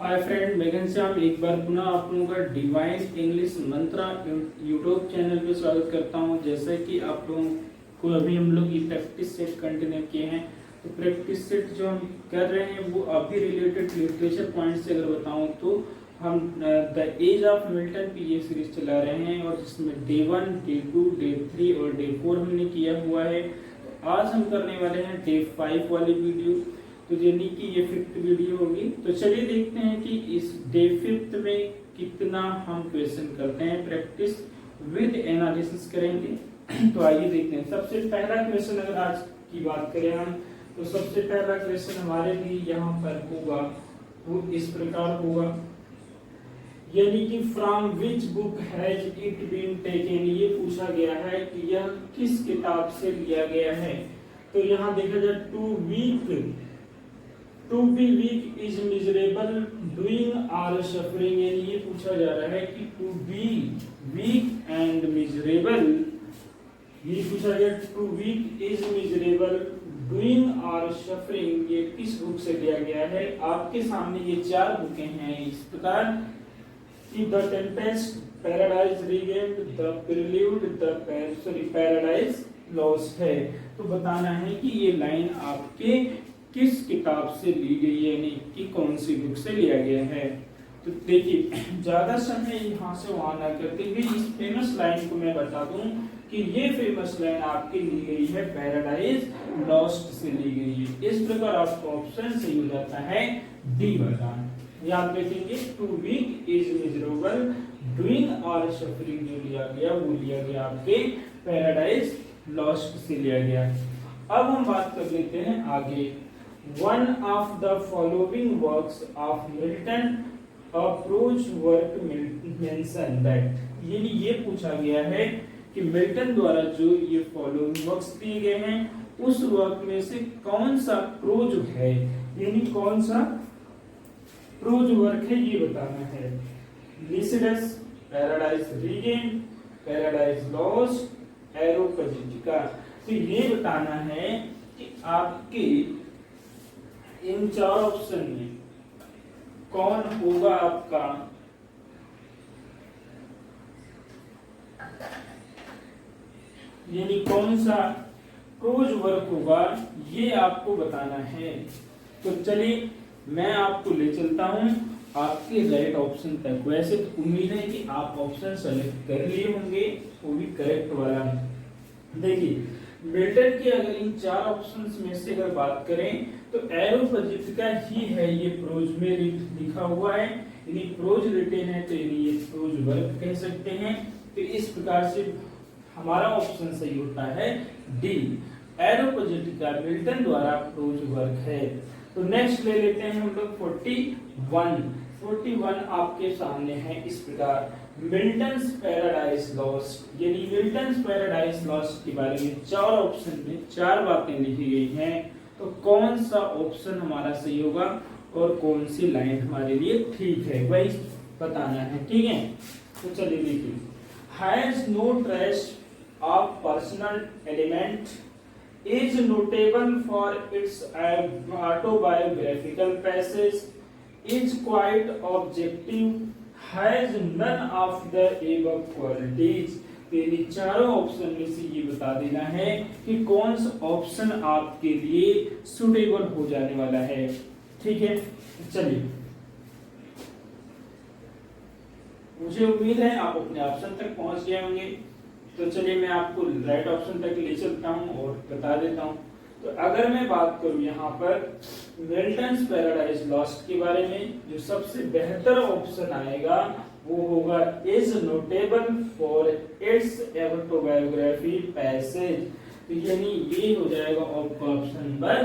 Hi friend, मैं घनश्याम एक बार पुनः आप लोगों का डिवाइन इंग्लिश मंत्रा यूट्यूब चैनल पे स्वागत करता हूं। जैसे कि आप लोगों को अभी हम लोग ये प्रैक्टिस सेट कंटिन्यू किए हैं, तो प्रैक्टिस सेट जो हम कर रहे हैं वो अभी रिलेटेड लिटरेचर पॉइंट से अगर बताऊं तो हम द एज ऑफ मिल्टन की ये सीरीज चला रहे हैं और जिसमें डे 1, डे 2, डे 3 और डे 4 हमने किया हुआ है। तो आज हम करने वाले हैं डे 5 वाली वीडियो, तो यानी कि ये 5th वीडियो होगी। तो चलिए देखते हैं कि इस डे 5 में कितना हम क्वेश्चन करते हैं। प्रैक्टिस विद एनालिसिस करेंगे। तो आइए देखते हैं। सबसे पहला क्वेश्चन अगर आज की बात करें हम, तो सबसे पहला क्वेश्चन हमारे लिए यहाँ पर होगा वो इस प्रकार होगा, यानी कि from which book has it been taken. ये पूछा गया है कि यह किस किताब से लिया गया है। तो यहाँ देखा जाए to be weak is miserable doing or suffering, यानी ये पूछा जा रहा है कि to be weak and miserable, ये पूछा गया to weak is miserable doing or suffering, ये किस बुक से लिया गया है। आपके सामने ये 4 बुकें हैं इस प्रकार कि the Tempest, paradise regained, the prelude, paradise lost है। तो बताना है कि ये लाइन आपके किस किताब से ली गई है, यानी कि कौन सी बुक से लिया गया है। तो देखिए, ज्यादा समय यहाँ से वहां ना करते हुए इस फेमस लाइन को मैं बता दूं कि ये फेमस लाइन आपकी ली गई है पैराडाइज लॉस्ट से ली गई है। इस प्रकार आपका ऑप्शन सही हो जाता है डी वाला। याद रखेंगे, to weak is miserable doing और सफरिंग जो लिया गया वो लिया गया आपके पैराडाइज लॉस्ट से लिया गया। अब हम बात कर लेते हैं आगे। One of the following works of Milton approach work mention that, यानी ये पूछा गया है कि मिल्टन द्वारा जो ये फॉलोइंग वर्क्स दिए गए हैं उस वर्क में से कौन सा प्रोज है, यानी कौन सा प्रोज वर्क है ये बताना है। Lycidas, Paradise Regained, Paradise Lost, Areopagitica. तो ये बताना है कि आपके इन 4 ऑप्शन में कौन होगा आपका यानी कौन सा प्रोज वर्क होगा, ये आपको बताना है। तो चलिए मैं आपको ले चलता हूं आपके राइट ऑप्शन तक। वैसे तो उम्मीद है कि आप ऑप्शन सेलेक्ट कर लिए होंगे, वो भी करेक्ट वाला। देखिए, मिल्टन के अगर इन 4 ऑप्शंस में से अगर बात करें तो एरोपजिटिका ही है, ये प्रोज में लिखा हुआ है, यानी प्रोज रिटेन है, तो ये प्रोज वर्क कह सकते हैं। तो इस प्रकार से हमारा ऑप्शन सही होता है डी, एरोपजिटिका मिल्टन द्वारा प्रोज वर्क है। तो नेक्स्ट ले लेते हैं हम लोग 41 आपके सामने है इस प्रकार, मिल्टन्स पैराडाइज लॉस्ट, यानी मिल्टन्स पैराडाइज लॉस्ट के बारे में 4 ऑप्शन में 4 बातें लिखी गई हैं। तो कौन सा ऑप्शन हमारा सही होगा और कौन सी लाइन हमारे लिए ठीक है वही बताना है, ठीक है। तो चलिए देखिए, has no trace of personal element, is notable for its autobiographical passage, is quite objective, has none of the above qualities। यानी चारों ऑप्शन में से ये बता देना है कि कौन सा ऑप्शन आपके लिए सुटेबल हो जाने वाला है, ठीक है। चलिए, मुझे उम्मीद है आप अपने ऑप्शन तक पहुंच गए होंगे। तो चलिए मैं आपको राइट ऑप्शन तक ले चलता हूं और बता देता हूं। तो अगर मैं बात करूं यहाँ पर मिल्टन्स पैराडाइज लॉस्ट के बारे में, जो सबसे बेहतर ऑप्शन आएगा वो होगा is notable for its autobiography passage. तो यानी ये हो जाएगा ऑप्शन नंबर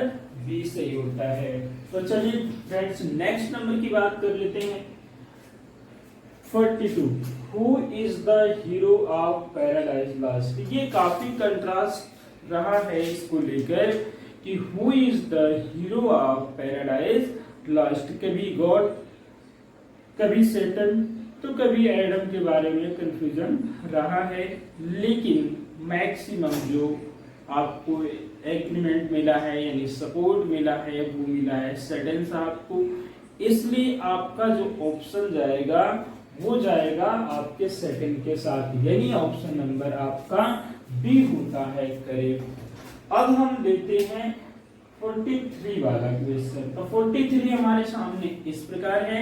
बी सही होता है। तो चलिए फ्रेंड्स, नेक्स्ट नंबर की बात कर लेते हैं। 42 Who is the hero of Paradise Lost। ये काफी कंट्रास्ट रहा है इसको लेकर कि Who is the hero of Paradise Lost। कभी गॉड, कभी सैटन, तो कभी एडम के बारे में कंफ्यूजन रहा है, लेकिन मैक्सिमम जो आपको एग्रीमेंट मिला है यानी सपोर्ट मिला है वो मिला है सैटन साहब को। इसलिए आपका जो ऑप्शन जाएगा वो जाएगा आपके सेकंड के साथ, यानी ऑप्शन नंबर आपका बी होता है करेक्ट। अब हम लेते हैं 43 वाला क्वेश्चन। तो 43 हमारे सामने इस प्रकार है,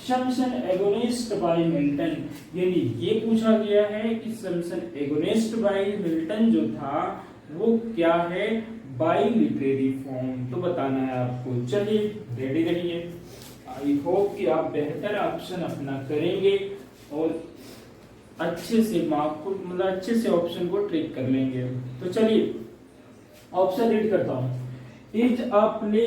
समसन एगोनिस्ट बाय मिल्टन, यानी ये पूछा गया है कि समसन एगोनिस्ट बाय मिल्टन जो था वो क्या है, बाय लिटरेरी फॉर्म, तो बताना है आपको। चलिए रेडी रहिए, आई होप कि आप बेहतर ऑप्शन अपना करेंगे और अच्छे से मार्क को मतलब अच्छे से ऑप्शन को ट्रिक कर लेंगे। तो चलिए ऑप्शन रीड करता हूँ। Is a play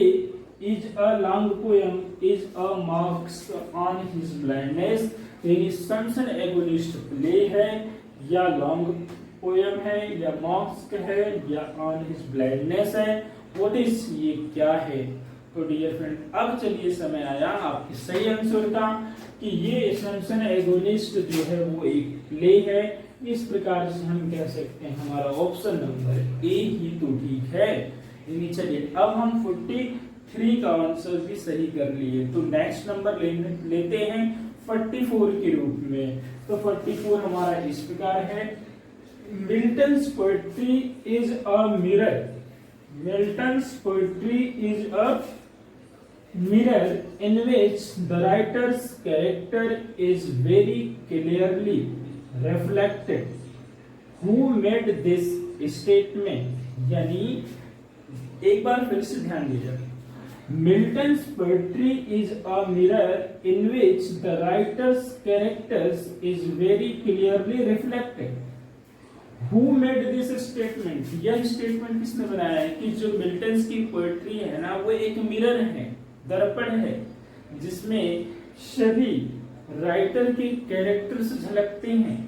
is a long poem is a marks on his blindness, यानी समसन एगोनिस्ट प्ले है या लॉन्ग पोएम है या मार्क्स है या ऑन हिज ब्लाइंडनेस है, व्हाट इज ये क्या है। तो डियर फ्रेंड अब चलिए समय आया आपके सही आंसर का कि ये समसन एगोनिस्ट जो है वो एक प्ले है। इस प्रकार से हम कह सकते हैं हमारा ऑप्शन नंबर ए ही तो ठीक है। चलिए अब हम 43 का आंसर भी सही कर लिए, तो नेक्स्ट नंबर लेते हैं 44 के रूप में। तो 44 हमारा इस प्रकार है, Milton's poetry is a mirror, Milton's poetry is a mirror in which the writer's character is very clearly reflected. Who made this statement? यानी एक बार फिर से ध्यान दीजिए, Milton's poetry is a mirror in which the writer's characters is very clearly reflected. Who made this statement? यह statement किसने बनाया है कि जो मिल्टन्स की पोएट्री है ना वो एक मिरर है, दर्पण है, जिसमें सभी राइटर के कैरेक्टर्स झलकते हैं।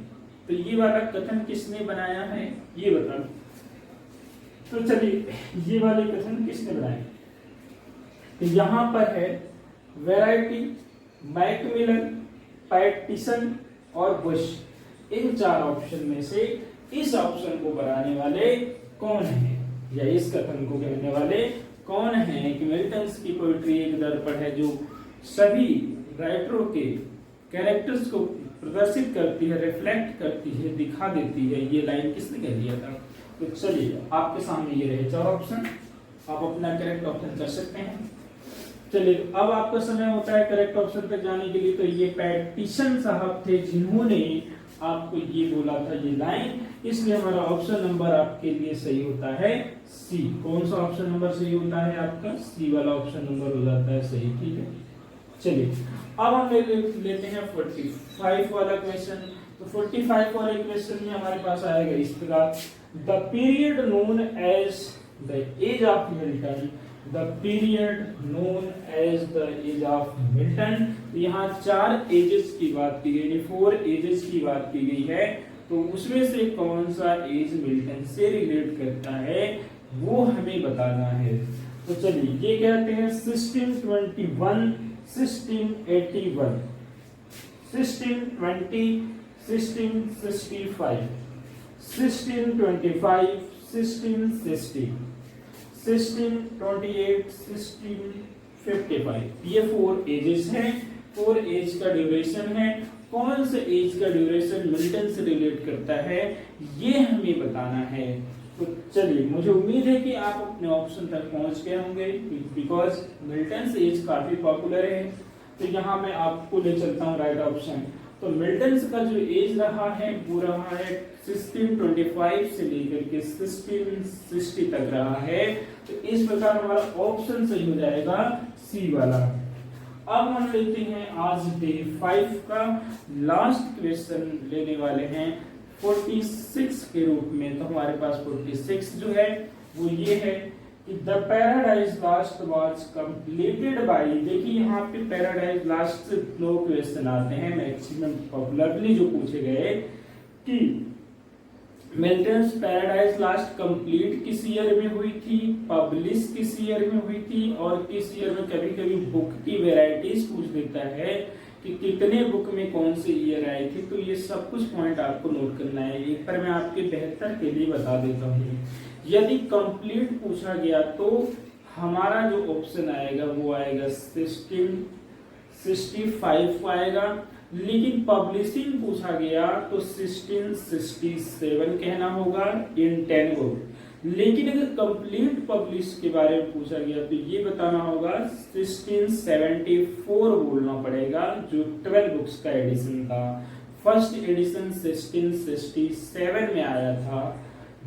तो ये वाला कथन किसने बनाया है ये बता। तो चलिए ये वाले कथन किसने बनाए, तो यहाँ पर है वैरायटी, मैकमिलन, पैटिसन और बुश। इन चार ऑप्शन में से इस ऑप्शन को बनाने वाले कौन है या इस कथन को कहने वाले कौन है कि मिल्टन्स की पोएट्री एक दर्पण है जो सभी राइटरों के कैरेक्टर्स को प्रदर्शित करती है, रिफ्लेक्ट करती है, दिखा देती है। ये लाइन किसने कह दिया था। तो चलिए आपके सामने ये रहे चार ऑप्शन, आप अपना करेक्ट ऑप्शन कर सकते हैं। चलिए अब आपका समय होता है करेक्ट ऑप्शन तक जाने के लिए। तो ये पैटिसन साहब थे जिन्होंने आपको ये बोला था ये लाइन, इसलिए हमारा ऑप्शन नंबर आपके लिए सही होता है सी। कौन सा ऑप्शन नंबर सही होता है आपका, सी वाला ऑप्शन नंबर हो जाता है सही, ठीक है। चलिए अब हम लेते हैं 45 वाला क्वेश्चन। तो 45 वाले क्वेश्चन में हमारे पास आएगा इस प्रकार, the period known as the age of Milton, the period known as the age of Milton. यहाँ 4 एजेस की बात की गई, 4 एजेस की बात की गई है। तो उसमें से कौन सा एज मिल्टन से रिलेट करता है वो हमें बताना है। तो चलिए ये कहते हैं 1621, 1681, 1620, 1665, 1625, 1660, 1628, 1655। ये 4 एजेस हैं, 4 एज का ड्यूरेशन है। कौन से एज का ड्यूरेशन मिल्टन से रिलेट करता है ये हमें बताना है। तो चलिए मुझे उम्मीद है कि आप अपने ऑप्शन तक पहुंच गए होंगे, बिकॉज मिल्टन एज काफी पॉपुलर है। तो यहाँ मैं आपको ले चलता हूँ राइट ऑप्शन। तो मिल्टन का जो एज रहा है वो रहा है 1625 से लेकर के 1660 तक रहा है। तो इस प्रकार हमारा ऑप्शन सही हो जाएगा सी वाला। अब हम लेते हैं आज डे 5 का लास्ट क्वेश्चन लेने वाले हैं 46 के रूप में। तो हमारे पास 46 जो है वो ये है कि the paradise last was completed by, देखिए यहाँ पे पैराडाइज लास्ट से 2 क्वेश्चन आते हैं मैक्सिमम पॉपुलरली जो पूछे गए कि मिल्टन्स पैराडाइज लास्ट कंप्लीट किस ईयर में हुई थी, पब्लिश किस ईयर में हुई थी, और किस ईयर में। कभी कभी बुक की वेराइटीज पूछ देता है कि कितने बुक में कौन से ईयर आई थी। तो ये सब कुछ पॉइंट आपको नोट करना है। एक बार मैं आपके बेहतर के लिए बता देता हूँ। यदि कंप्लीट पूछा गया तो हमारा जो ऑप्शन आएगा वो आएगा 16 1665 आएगा। लेकिन पब्लिशिंग पूछा गया तो 1667 कहना होगा इन 10 बुक। लेकिन अगर कंप्लीट पब्लिश के बारे में पूछा गया तो ये बताना होगा 1674 बोलना पड़ेगा, जो 12 बुक्स का एडिशन था। फर्स्ट एडिशन 1667 में आया था,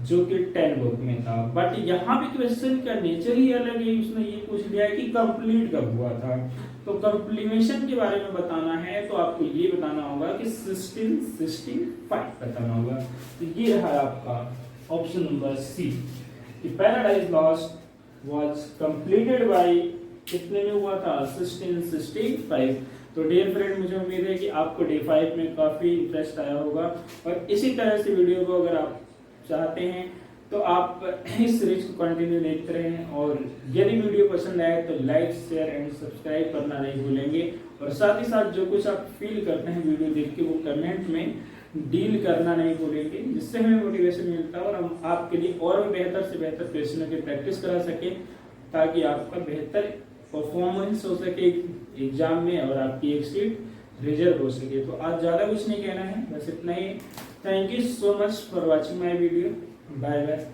जो कि 10 बुक में था। बट यहाँ पे क्वेश्चन का नेचर ही अलग है, उसने ये पूछ लिया है कि कंप्लीट कब हुआ था। तो कंप्लीमेशन के बारे में बताना है तो आपको ये बताना होगा कि 1665 बताना होगा। तो ये रहा आपका ऑप्शन नंबर सी कि paradise lost was completed by कितने में हुआ था 1665। तो डियर फ्रेंड, मुझे उम्मीद है कि आपको डे 5 में काफी इंटरेस्ट आया होगा और इसी तरह से वीडियो को अगर आप चाहते हैं तो आप इस सीरीज को कंटिन्यू देखते रहें। और यदि वीडियो पसंद आए तो लाइक शेयर एंड सब्सक्राइब करना नहीं भूलेंगे। और साथ ही साथ जो कुछ आप फील करते हैं वीडियो देख के वो कमेंट में डील करना नहीं भूलेंगे, जिससे हमें मोटिवेशन मिलता है और हम आपके लिए और भी बेहतर से बेहतर क्वेश्चनों की प्रैक्टिस करा सके, ताकि आपका बेहतर परफॉर्मेंस हो सके एग्जाम में और आपकी एक सीट रिजर्व हो सके। तो आज ज़्यादा कुछ नहीं कहना है, बस इतना ही। Thank you so much for watching my video. Bye bye.